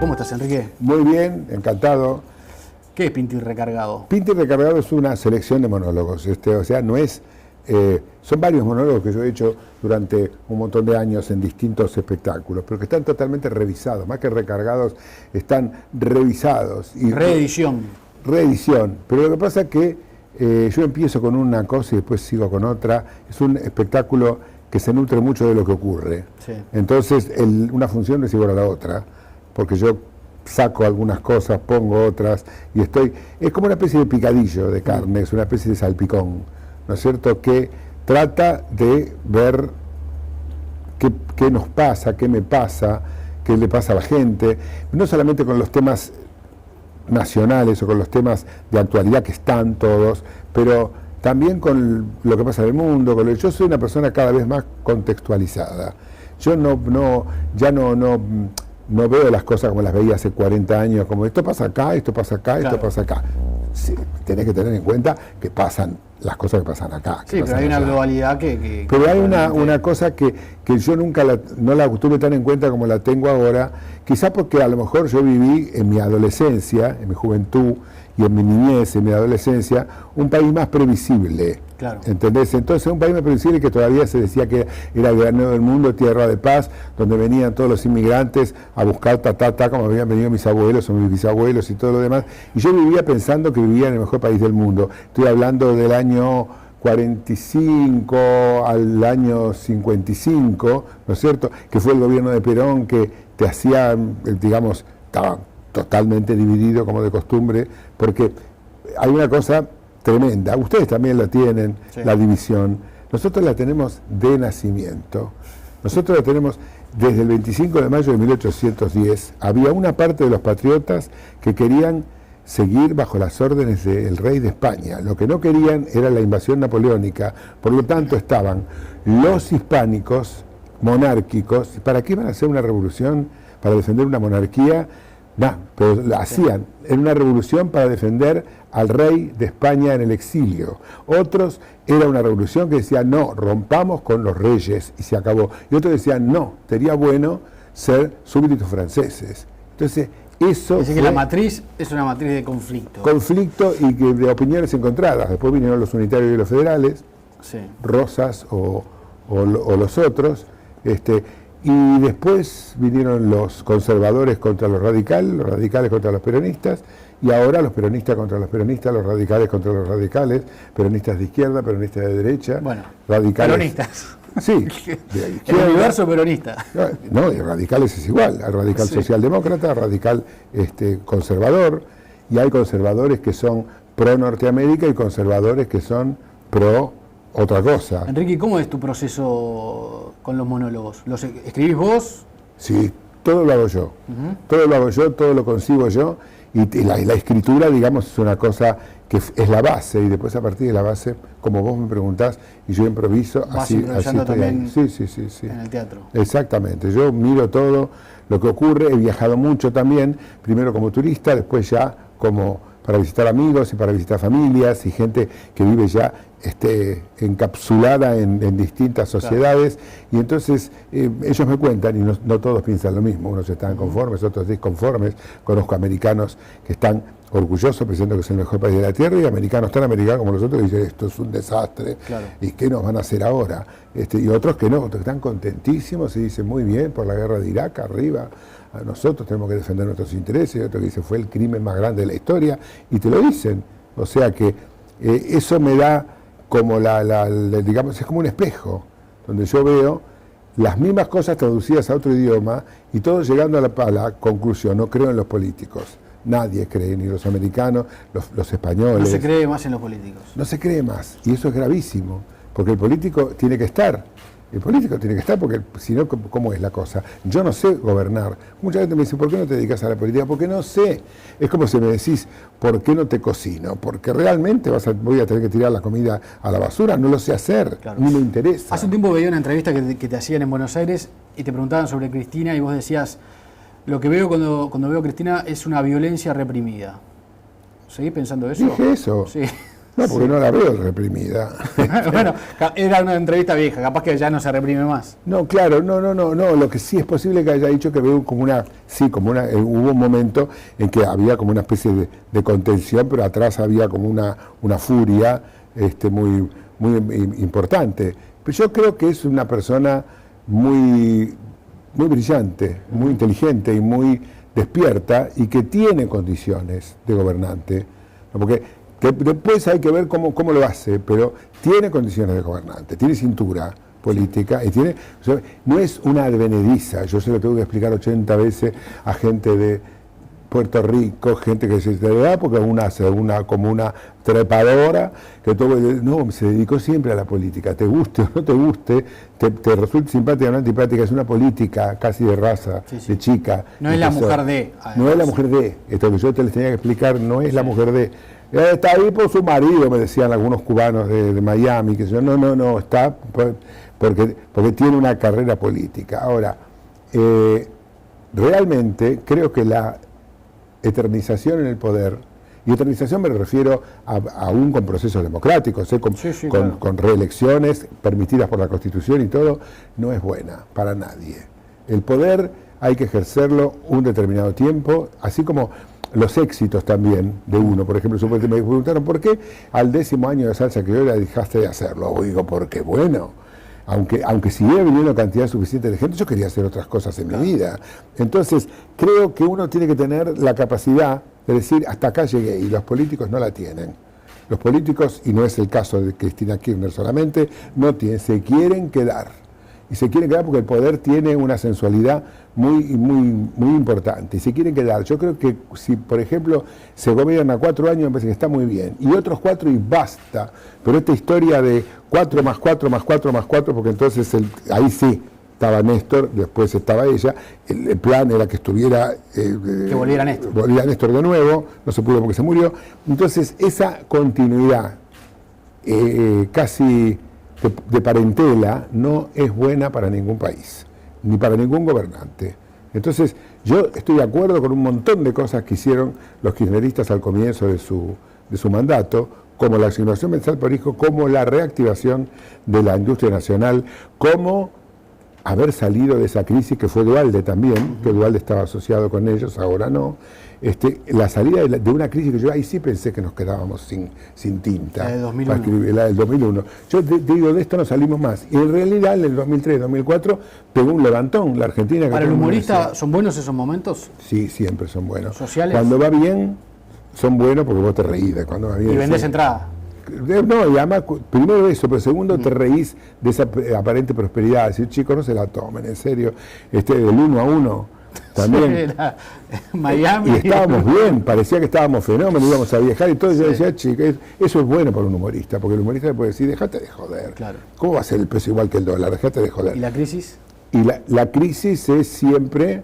¿Cómo estás, Enrique? Muy bien, encantado. ¿Qué es Pinti Recargado? Pinti Recargado es una selección de monólogos, o sea, no es... son varios monólogos que yo he hecho durante un montón de años en distintos espectáculos, pero que están totalmente revisados, más que recargados, están revisados. Y Reedición. Reedición, pero lo que pasa es que yo empiezo con una cosa y después sigo con otra. Es un espectáculo que se nutre mucho de lo que ocurre. Sí. Entonces, una función no es igual a la otra, porque yo saco algunas cosas, pongo otras, y es como una especie de picadillo de carne, es una especie de salpicón, ¿no es cierto?, que trata de ver qué nos pasa, qué me pasa, qué le pasa a la gente, no solamente con los temas nacionales o con los temas de actualidad que están todos, pero también con lo que pasa en el mundo. Yo soy una persona cada vez más contextualizada. Yo ya no veo las cosas como las veía hace 40 años, como esto pasa acá, esto pasa acá, claro, esto pasa acá. Sí, tenés que tener en cuenta que pasan las cosas que pasan acá. Sí, pero hay una globalidad que pero hay una cosa que yo nunca no la tuve tan en cuenta como la tengo ahora, quizás porque a lo mejor yo viví en mi adolescencia, en mi juventud y en mi niñez, en mi adolescencia, un país más previsible. Claro. ¿Entendés? Entonces un país más previsible que todavía se decía que era el granero del mundo, tierra de paz, donde venían todos los inmigrantes a buscar como habían venido mis abuelos o mis bisabuelos y todo lo demás. Y yo vivía pensando que vivía en el mejor país del mundo. Estoy hablando del año 45 al año 55, ¿no es cierto?, que fue el gobierno de Perón que te hacía, digamos, estaba totalmente dividido como de costumbre, porque hay una cosa tremenda, ustedes también la tienen, sí, la división. Nosotros la tenemos de nacimiento. Nosotros la tenemos desde el 25 de mayo de 1810. Había una parte de los patriotas que querían seguir bajo las órdenes del rey de España. Lo que no querían era la invasión napoleónica. Por lo tanto, estaban los hispánicos monárquicos. ¿Para qué iban a hacer una revolución? ¿Para defender una monarquía? No, pero la hacían en una revolución para defender al rey de España en el exilio. Otros, era una revolución que decía, no, rompamos con los reyes y se acabó. Y otros decían, no, sería bueno ser súbditos franceses. Entonces, eso es decir, que la matriz es una matriz de conflicto. Conflicto y que de opiniones encontradas. Después vinieron los unitarios y los federales, sí, Rosas o los otros, y después vinieron los conservadores contra los radicales contra los peronistas, y ahora los peronistas contra los peronistas, los radicales contra los radicales, peronistas de izquierda, peronistas de derecha, bueno, radicales. Peronistas. Sí, de izquierda, el universo peronista. No, y radicales es igual, al radical, sí, socialdemócrata, al radical conservador, y hay conservadores que son pro Norteamérica y conservadores que son pro otra cosa. Enrique, ¿cómo es tu proceso con los monólogos? ¿Los escribís vos? Sí, todo lo hago yo. Todo lo hago yo, todo lo consigo yo. Y la escritura, digamos, es una cosa que es la base. Y después, a partir de la base, como vos me preguntás, y yo improviso, así estoy también ahí. Sí. En el teatro. Exactamente. Yo miro todo lo que ocurre. He viajado mucho también, primero como turista, después ya como para visitar amigos y para visitar familias y gente que vive ya encapsulada en distintas sociedades, claro, y entonces ellos me cuentan, y no todos piensan lo mismo, unos están conformes, otros disconformes. Conozco americanos que están orgullosos pensando que es el mejor país de la tierra, y americanos tan americanos como nosotros que dicen esto es un desastre, claro, y qué nos van a hacer ahora, y otros que no, otros que están contentísimos y dicen muy bien por la guerra de Irak, arriba, nosotros tenemos que defender nuestros intereses, y otros que dicen fue el crimen más grande de la historia, y te lo dicen. O sea que eso me da como digamos, es como un espejo, donde yo veo las mismas cosas traducidas a otro idioma y todos llegando a la conclusión. No creo en los políticos. Nadie cree, ni los americanos, los españoles. No se cree más en los políticos. No se cree más, y eso es gravísimo, porque el político tiene que estar. El político tiene que estar, porque si no, ¿cómo es la cosa? Yo no sé gobernar. Mucha gente me dice, ¿por qué no te dedicas a la política? Porque no sé. Es como si me decís, ¿por qué no te cocino? Porque realmente voy a tener que tirar la comida a la basura. No lo sé hacer, claro, ni me interesa. Hace un tiempo veía una entrevista que te hacían en Buenos Aires y te preguntaban sobre Cristina y vos decías, lo que veo cuando veo a Cristina es una violencia reprimida. ¿Seguís pensando eso? Dije eso. Sí. No, porque no la veo reprimida. Bueno, era una entrevista vieja, capaz que ya no se reprime más. No, claro, no. Lo que sí es posible que haya dicho que veo como hubo un momento en que había como una especie de contención, pero atrás había como una furia muy importante. Pero yo creo que es una persona muy brillante, muy inteligente y muy despierta y que tiene condiciones de gobernante, ¿no? Porque después hay que ver cómo lo hace, pero tiene condiciones de gobernante, tiene cintura política y no es una advenediza. Yo se lo tengo que explicar 80 veces a gente de Puerto Rico, gente que se da porque como una trepadora, que se dedicó siempre a la política, te guste o no te guste, te resulte simpática o no antipática, es una política casi de raza, de chica. No es la mujer de. Además. No es la mujer de, esto que yo les tenía que explicar, no es la mujer de. Está ahí por su marido, me decían algunos cubanos de Miami, que yo, no, está porque tiene una carrera política. Ahora, realmente creo que la eternización en el poder, y eternización me refiero aún con procesos democráticos, claro, con reelecciones permitidas por la Constitución y todo, no es buena para nadie. El poder hay que ejercerlo un determinado tiempo, así como los éxitos también de uno. Por ejemplo, me preguntaron, ¿por qué al 10º año de salsa criolla dejaste de hacerlo? Digo, porque bueno, aunque sigue viniendo cantidad suficiente de gente, yo quería hacer otras cosas en mi vida. Entonces, creo que uno tiene que tener la capacidad de decir, hasta acá llegué, y los políticos no la tienen. Los políticos, y no es el caso de Cristina Kirchner solamente, se quieren quedar. Y se quieren quedar porque el poder tiene una sensualidad muy importante. Y se quieren quedar. Yo creo que si, por ejemplo, se gobierna 4 años, me parece que está muy bien. Y otros 4 y basta. Pero esta historia de 4 más 4 más 4 más 4, porque entonces ahí sí estaba Néstor, después estaba ella. El plan era que estuviera... que volviera Néstor. Volviera Néstor de nuevo, no se pudo porque se murió. Entonces, esa continuidad casi... de parentela no es buena para ningún país, ni para ningún gobernante. Entonces, yo estoy de acuerdo con un montón de cosas que hicieron los kirchneristas al comienzo de su mandato, como la asignación mensal por hijo, como la reactivación de la industria nacional, como haber salido de esa crisis que fue Duhalde también, que Duhalde estaba asociado con ellos, ahora no. La salida de una crisis que yo ahí sí pensé que nos quedábamos sin tinta. La del 2001. Para escribir, la del 2001. Yo digo, de esto no salimos más. Y en realidad, en el 2003, 2004, pegó un levantón. La Argentina... ¿Para el humorista son buenos esos momentos? Sí, siempre son buenos. ¿Sociales? Cuando va bien, son buenos porque vos te reís de cuando va bien. ¿Y vendés entrada? No, y además, primero eso, pero segundo te reís de esa aparente prosperidad. Decir, chicos, no se la tomen, en serio. Del 1 a 1... También. Miami. Y estábamos bien, parecía que estábamos fenómenos, íbamos a viajar y todo. Y yo decía, chicos, eso es bueno para un humorista, porque el humorista le puede decir, déjate de joder. Claro. ¿Cómo va a ser el precio igual que el dólar? Déjate de joder. ¿Y la crisis? Y la crisis es siempre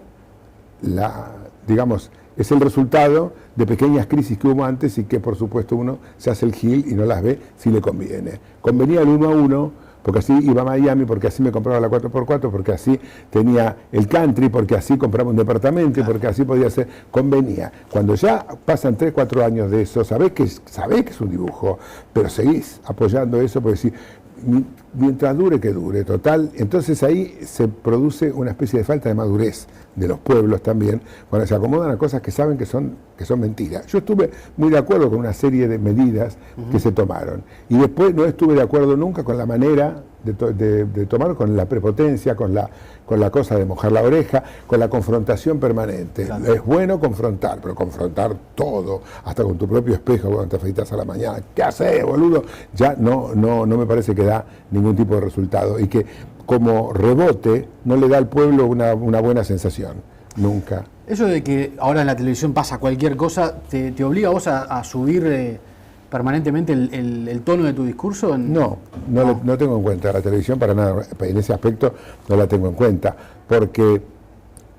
es el resultado de pequeñas crisis que hubo antes y que por supuesto uno se hace el gil y no las ve si le conviene. Convenía el 1 a 1. Porque así iba a Miami, porque así me compraba la 4x4, porque así tenía el country, porque así compraba un departamento, claro, porque así podía ser, convenía. Cuando ya pasan 3, 4 años de eso, sabés que es un dibujo, pero seguís apoyando eso, porque si mientras dure que dure, total. Entonces ahí se produce una especie de falta de madurez de los pueblos también, cuando se acomodan a cosas que saben que son mentiras. Yo estuve muy de acuerdo con una serie de medidas que se tomaron, y después no estuve de acuerdo nunca con la manera de tomar, con la prepotencia, con la cosa de mojar la oreja, con la confrontación permanente. Claro. Es bueno confrontar, pero confrontar todo, hasta con tu propio espejo cuando te afeitas a la mañana. ¿Qué haces, boludo? Ya no me parece que da ningún tipo de resultado, y que como rebote no le da al pueblo una buena sensación, nunca. Eso de que ahora en la televisión pasa cualquier cosa, ¿te obliga a vos a subir permanentemente el tono de tu discurso? No tengo en cuenta la televisión para nada, en ese aspecto no la tengo en cuenta, porque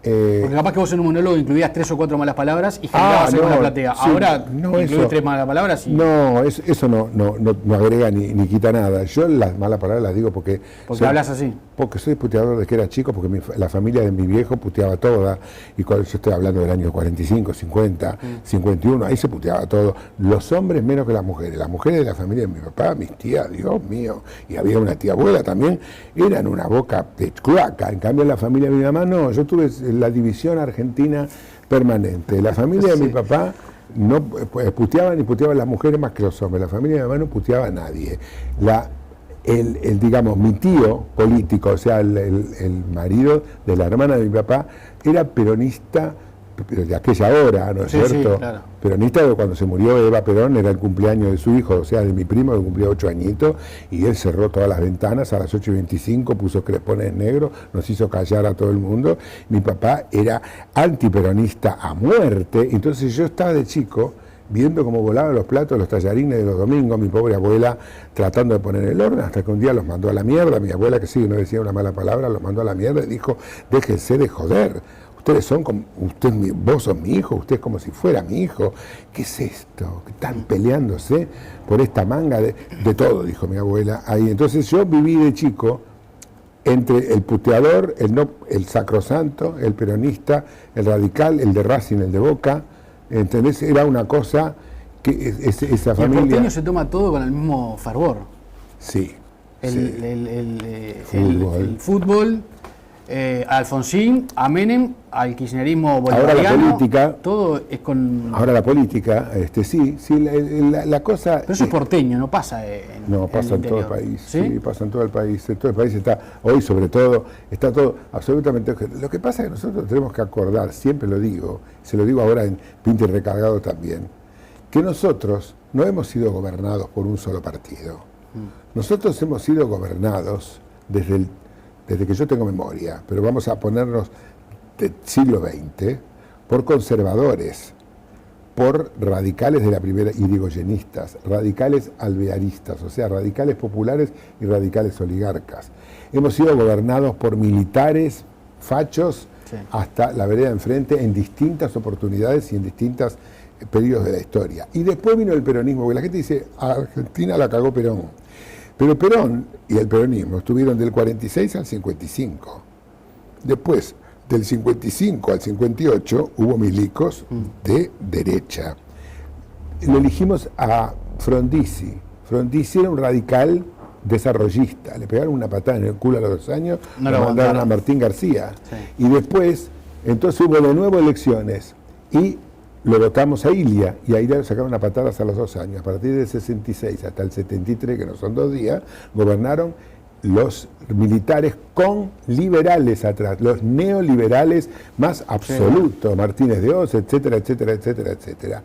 Porque capaz que vos en un monólogo incluías 3 o 4 malas palabras y generabas con la platea. Sí, ahora no, incluís 3 malas palabras y... No, eso no agrega ni quita nada. Yo las malas palabras las digo porque hablas así. Porque soy puteador desde que era chico, porque la familia de mi viejo puteaba toda, y cuando yo estoy hablando del año 45, 50, 51, ahí se puteaba todo. Los hombres menos que las mujeres de la familia de mi papá, mis tías, Dios mío, y había una tía abuela también, eran una boca de cloaca. En cambio en la familia de mi mamá no, yo tuve la división argentina permanente. La familia de mi papá no puteaban y puteaban las mujeres más que los hombres. La familia de mi mamá no puteaba a nadie. Digamos, mi tío político, o sea, el marido de la hermana de mi papá, era peronista, pero de aquella hora, ¿no es cierto? Sí, claro. Peronista de cuando se murió Eva Perón, era el cumpleaños de su hijo, o sea, de mi primo que cumplía 8 añitos, y él cerró todas las ventanas a las 8:25, puso crespones negros, nos hizo callar a todo el mundo. Mi papá era antiperonista a muerte, entonces yo estaba de chico viendo cómo volaban los platos, los tallarines de los domingos, mi pobre abuela tratando de poner el orden, hasta que un día los mandó a la mierda. Mi abuela, que sí, no decía una mala palabra, los mandó a la mierda y dijo: déjense de joder, ustedes son como, vos sos mi hijo, usted es como si fuera mi hijo. ¿Qué es esto? Que están peleándose por esta manga de todo, dijo mi abuela ahí. Entonces yo viví de chico entre el puteador, el sacrosanto, el peronista, el radical, el de Racing, el de Boca. ¿Entendés? Era una cosa que esa familia... Y el porteño se toma todo con el mismo fervor. Sí. El fútbol, a Alfonsín, a Menem, al kirchnerismo bolivariano. Ahora la política... Todo es con... Ahora la política, sí, la cosa... Pero eso es porteño, no pasa pasa en todo el país. ¿Sí? Pasa en todo el país. En todo el país está, hoy sobre todo, está todo absolutamente... Lo que pasa es que nosotros tenemos que acordar, siempre lo digo, se lo digo ahora en Pinta y Recargado también, que nosotros no hemos sido gobernados por un solo partido. Nosotros hemos sido gobernados desde que yo tengo memoria, pero vamos a ponernos del siglo XX, por conservadores, por radicales de la primera, irigoyenistas, radicales alvearistas, o sea, radicales populares y radicales oligarcas. Hemos sido gobernados por militares, fachos, hasta la vereda enfrente, en distintas oportunidades y en distintos periodos de la historia. Y después vino el peronismo, porque la gente dice: a Argentina la cagó Perón. Pero Perón y el peronismo estuvieron del 46 al 55. Después, del 55 al 58, hubo milicos de derecha. Lo elegimos a Frondizi. Frondizi era un radical desarrollista. Le pegaron una patada en el culo a los 2 años, lo mandaron a Martín García. Sí. Y después, entonces hubo de nuevo elecciones y lo votamos a Ilia, y a Ilia lo sacaron a patadas a los 2 años. A partir del 66 hasta el 73, que no son 2 días, gobernaron los militares con liberales atrás, los neoliberales más absolutos, Martínez de Oz, etcétera, etcétera, etcétera, etcétera.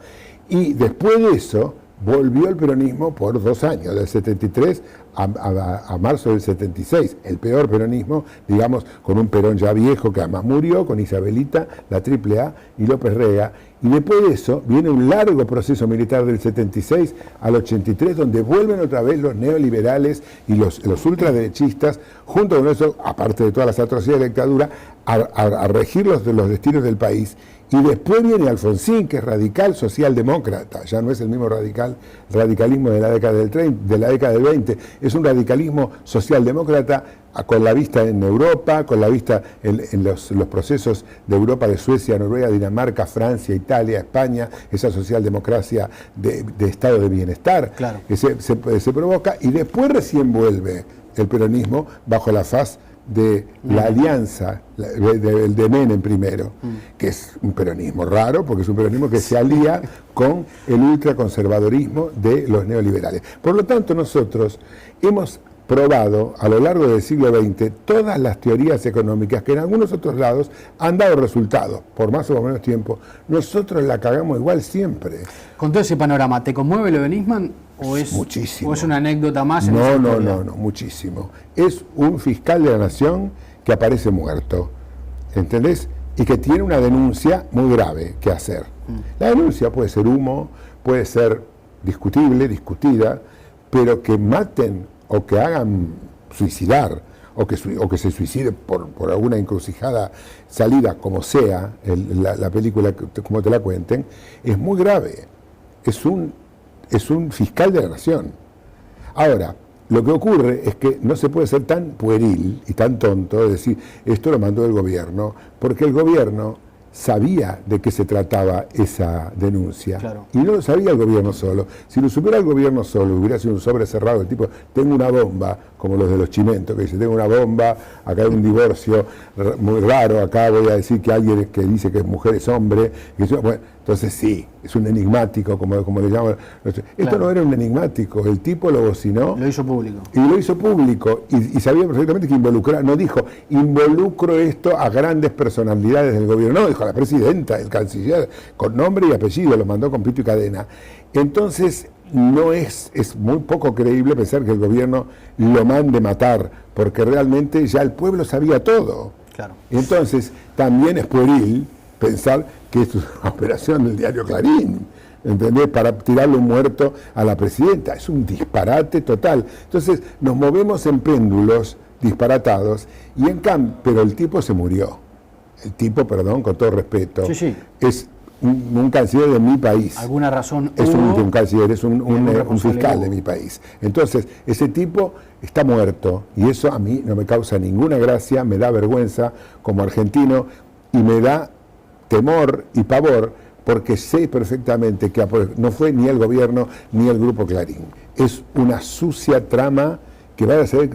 Y después de eso volvió el peronismo por 2 años, del 73 a marzo del 76, el peor peronismo, digamos, con un Perón ya viejo que además murió, con Isabelita, la AAA y López Rega. Y después de eso viene un largo proceso militar del 76 al 83, donde vuelven otra vez los neoliberales y los ultraderechistas, junto con eso, aparte de todas las atrocidades de la dictadura, a regir los destinos del país. Y después viene Alfonsín, que es radical socialdemócrata, ya no es el mismo radicalismo de la década del 20, es un radicalismo socialdemócrata con la vista en Europa, con la vista en los procesos de Europa, de Suecia, Noruega, Dinamarca, Francia, Italia, España, esa socialdemocracia de estado de bienestar, claro, que se provoca, y después recién vuelve el peronismo bajo la faz de la alianza, el de Menem primero, que es un peronismo raro, porque es un peronismo que se alía con el ultraconservadorismo de los neoliberales. Por lo tanto, nosotros hemos probado a lo largo del siglo XX todas las teorías económicas que en algunos otros lados han dado resultados, por más o menos tiempo. Nosotros la cagamos igual siempre. Con todo ese panorama, ¿te conmueve lo de Nisman? ¿O es, muchísimo. ¿O es una anécdota más? No, muchísimo. Es un fiscal de la nación que aparece muerto, ¿entendés? Y que tiene una denuncia muy grave que hacer. La denuncia puede ser humo, puede ser discutida, pero que maten o que hagan suicidar o que se suicide por alguna encrucijada salida, como sea la película, como te la cuenten, es muy grave. Es un fiscal de la nación. Ahora, lo que ocurre es que no se puede ser tan pueril y tan tonto de decir, esto lo mandó el gobierno, porque el gobierno sabía de qué se trataba esa denuncia. Claro. Y no lo sabía el gobierno solo. Si lo supiera el gobierno solo, hubiera sido un sobre cerrado, el tipo, tengo una bomba, como los de los chimentos, que dice, tengo una bomba, acá hay un divorcio muy raro, acá voy a decir que alguien que dice que mujer es hombre, bueno, entonces sí, es un enigmático, como le llaman. Esto claro. No era un enigmático, el tipo lo bocinó. Lo hizo público. Y lo hizo público, y sabía perfectamente que no dijo, involucro esto a grandes personalidades del gobierno, no, dijo a la presidenta, el canciller, con nombre y apellido, lo mandó con pito y cadena. Entonces, es muy poco creíble pensar que el gobierno lo mande matar, porque realmente ya el pueblo sabía todo. Claro. Entonces, también es pueril pensar que esto es una operación del diario Clarín, ¿entendés? Para tirarle un muerto a la presidenta. Es un disparate total. Entonces, nos movemos en péndulos disparatados, y en cambio, pero el tipo se murió. El tipo, perdón, con todo respeto, sí. es un canciller de mi país. ¿Alguna razón es hubo? un canciller, es un fiscal de mi país. Entonces, ese tipo está muerto, y eso a mí no me causa ninguna gracia, me da vergüenza como argentino, y me da temor y pavor, porque sé perfectamente que no fue ni el gobierno ni el Grupo Clarín. Es una sucia trama que va a ser,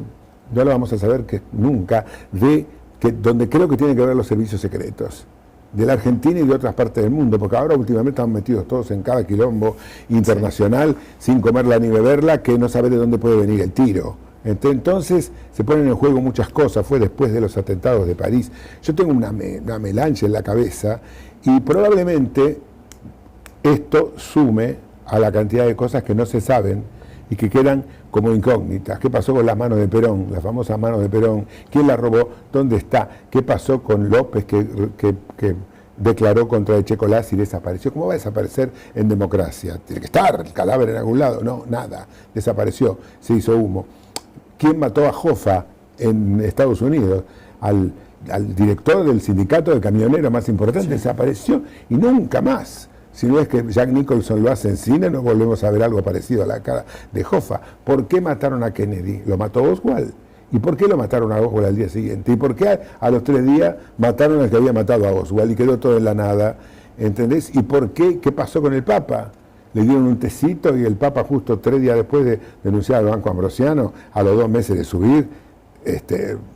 no lo vamos a saber que nunca, donde creo que tienen que ver los servicios secretos de la Argentina y de otras partes del mundo, porque ahora últimamente están metidos todos en cada quilombo internacional, sin comerla ni beberla, que no sabe de dónde puede venir el tiro. Entonces se ponen en juego muchas cosas. Fue después de los atentados de París. Yo tengo una melancha en la cabeza, y probablemente esto sume a la cantidad de cosas que no se saben y que quedan como incógnitas. ¿Qué pasó con las manos de Perón, las famosas manos de Perón? ¿Quién las robó? ¿Dónde está? ¿Qué pasó con López que declaró contra Echecolás y desapareció? ¿Cómo va a desaparecer en democracia? Tiene que estar el cadáver en algún lado. No, nada. Desapareció, se hizo humo. ¿Quién mató a Hoffa en Estados Unidos? Al director del sindicato de camioneros más importante, sí. Desapareció y nunca más. Si no es que Jack Nicholson lo hace en cine, no volvemos a ver algo parecido a la cara de Hoffa. ¿Por qué mataron a Kennedy? ¿Lo mató Oswald? ¿Y por qué lo mataron a Oswald al día siguiente? ¿Y por qué a los 3 días mataron al que había matado a Oswald y quedó todo en la nada? ¿Entendés? ¿Y por qué? ¿Qué pasó con el Papa? Le dieron un tecito y el Papa, justo 3 días después de denunciar al Banco Ambrosiano, a los 2 meses de subir,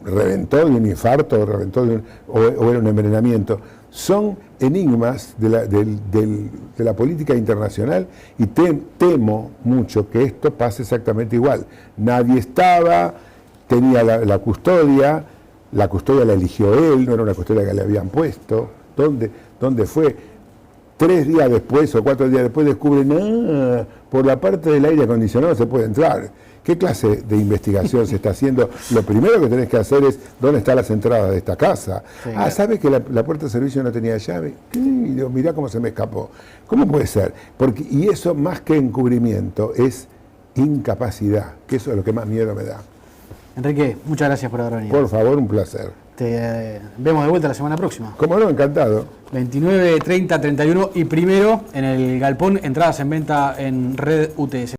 reventó de un infarto, o era un envenenamiento. Son enigmas de la política internacional, y temo mucho que esto pase exactamente igual. Nadie estaba, tenía la custodia la eligió él, no era una custodia que le habían puesto. ¿Dónde fue? 3 días después o 4 días después descubren, por la parte del aire acondicionado se puede entrar. ¿Qué clase de investigación se está haciendo? Lo primero que tenés que hacer es, ¿dónde están las entradas de esta casa? Sí, ¿sabes que la puerta de servicio no tenía llave? Y digo, mirá cómo se me escapó. ¿Cómo puede ser? Y eso, más que encubrimiento, es incapacidad, que eso es lo que más miedo me da. Enrique, muchas gracias por haber venido. Por favor, un placer. Te vemos de vuelta la semana próxima. Como no, encantado. 29, 30, 31 y 1 en el Galpón, entradas en venta en Red UTS.